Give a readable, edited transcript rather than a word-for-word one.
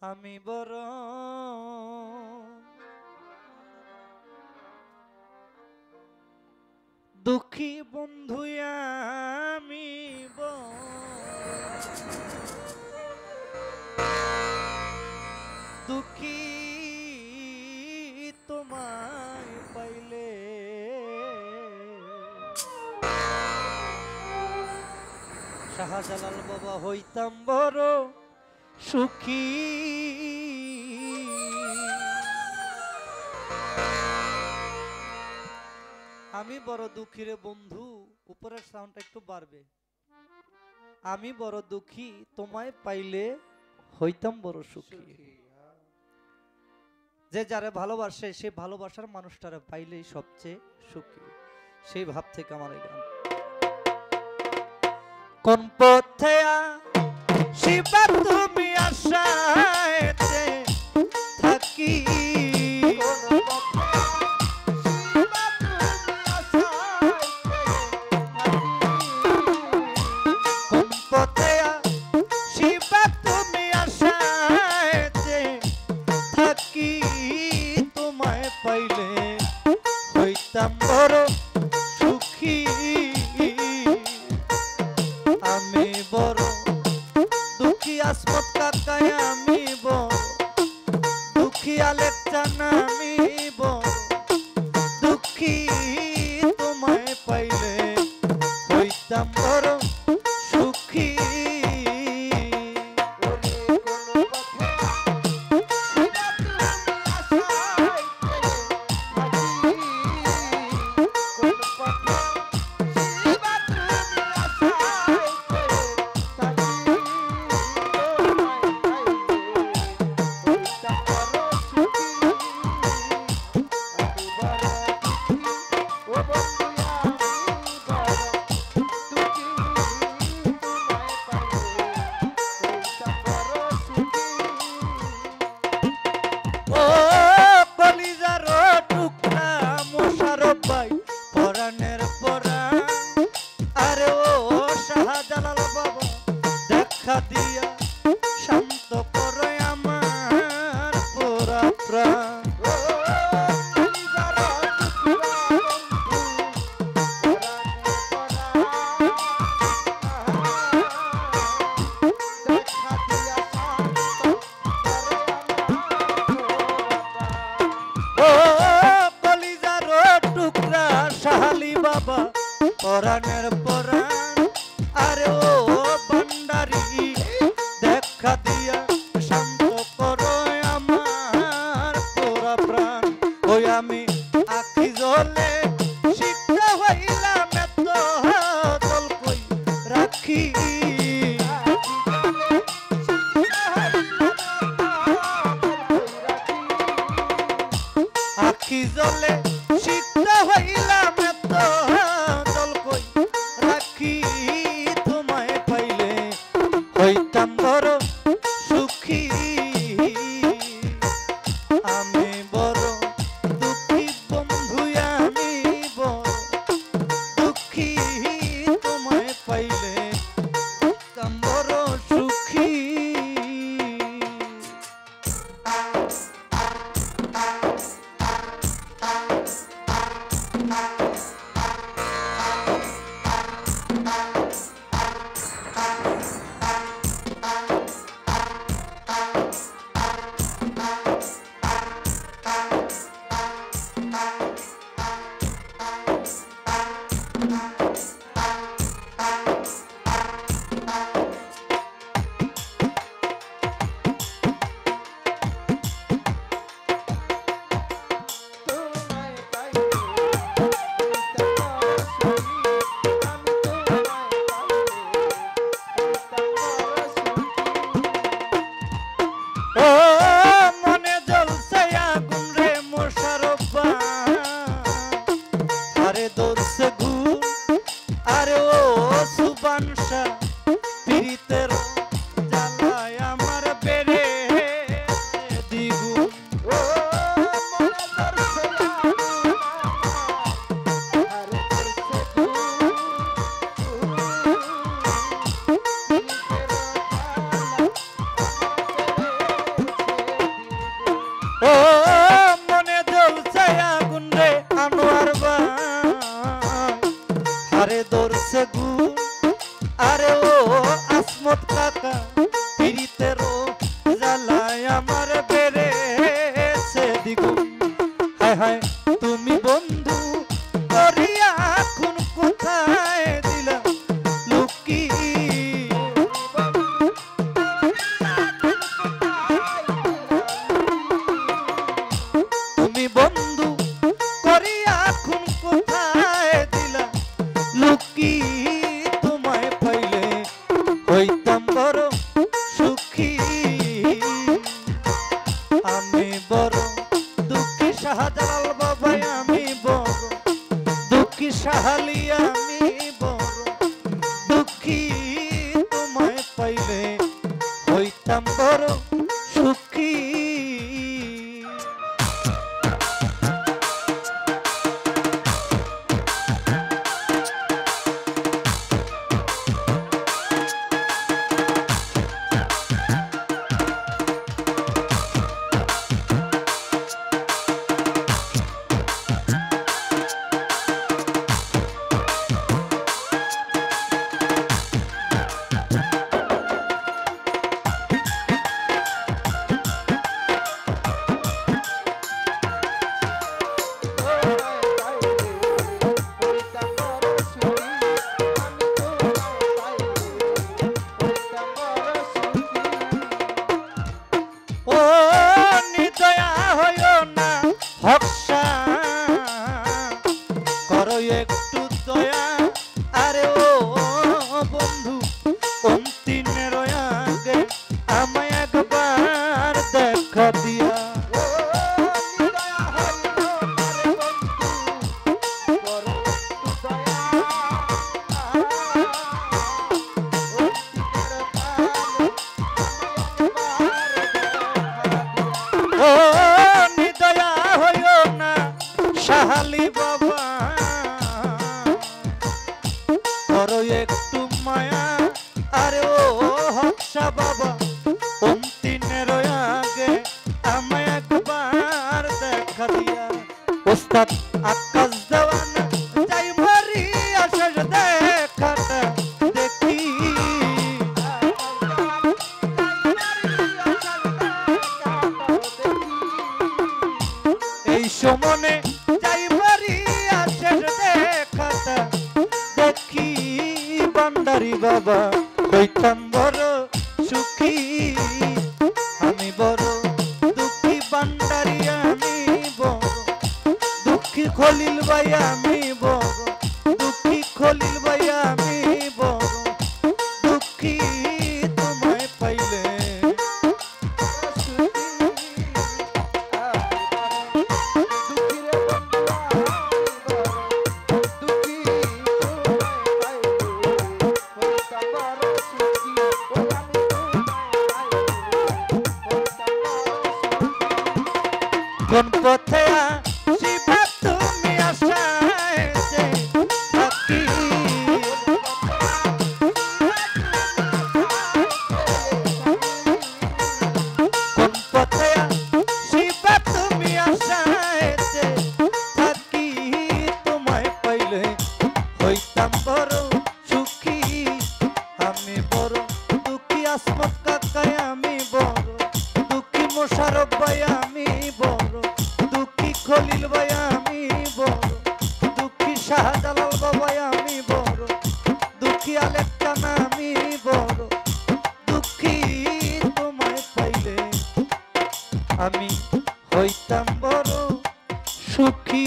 আমি বড় দুঃখী বন্ধু আমি দুঃখী তোমায় পাইলে শাহজালাল বাবা হইতাম বড় সুখী। আমি বড় দুঃখী রে বন্ধু, উপরের সাউন্ডটা একটু বাড়বে। আমি বড় দুঃখী তোমায় পাইলে হইতাম বড় সুখী। যে যারে ভালোবাসে সে ভালোবাসার মানুষটারে পাইলেই সবচেয়ে সুখী, সেই ভাব থেকে আমার এই গান। কোন পথে শিবা তুমি আশাতে থাকি, কোন পথে শিবা তুমি আশাতে থাকি, তোমায় পাইলে হইতাম বড় সুখী। আমি বড় দুঃখী আসমত কাকায়, আমি বড় দুঃখী আলেকচান, আমি বড় দুঃখী তোমায় পাইলে হইতাম বড় সুখী। হইছে গুণ আরে ও আসমত কাকা পিরিতেরও জ্বালায় আমার বেড়েছে দ্বিগুণ হায় হায় তুমি বন্ধু করিয়া খুন কোথায় দিলা লুকি তুমি বন্ধু করিয়া খুন কোথায় দিলা লুকি তোমায় পাইলে হইতাম বড় সুখী আমি বড় দুঃখী শাহজালাল বাবা আমি বড় দুঃখী শাহালি আমি বড় দুঃখী তোমায় পাইলে হইতাম বড় সুখী একটু দয়া আরে ও বন্ধু অন্তিমের আগে আমায় একবার দেখা দিয়া ও নিদয়া হইও না শাহালি বাবা একটু মায়া আরে ও হকসা বাবা অন্তিমের আগে আমায় একবার দেখা দিয়া ওস্তাদ আকাশ দেওয়ানা যাই মারি আসার দেখাটা দেখি এই সমনে যাই মারি আসার দেখাটা দেখি ভান্ডারি বাবা হইতাম বড় সুখী আমি বড় দুঃখী ভান্ডারি আমি বড় দুঃখী খলিল ভাই আমি বড় দুঃখী খলিল ভাই আমি বড় দুঃখী তোমায় পাইলে কোন পথে আসিবা তুমি আশায় যে থাকি কোন পথে আসিবা তুমি আশায় যে থাকি তোমায় পাইলে হইতাম বড় সুখী আমি বড় দুঃখী আসমত কাকায় আমি বড় দুঃখী মোশারফ ভাই আমি বড় দুঃখী খলিল ভাই আমি বড় দুঃখী শাহজালাল বাবা আমি বড় দুঃখী আলেকজানা আমি বড় দুঃখী তোমায় পাইলে আমি হইতাম বড় সুখী।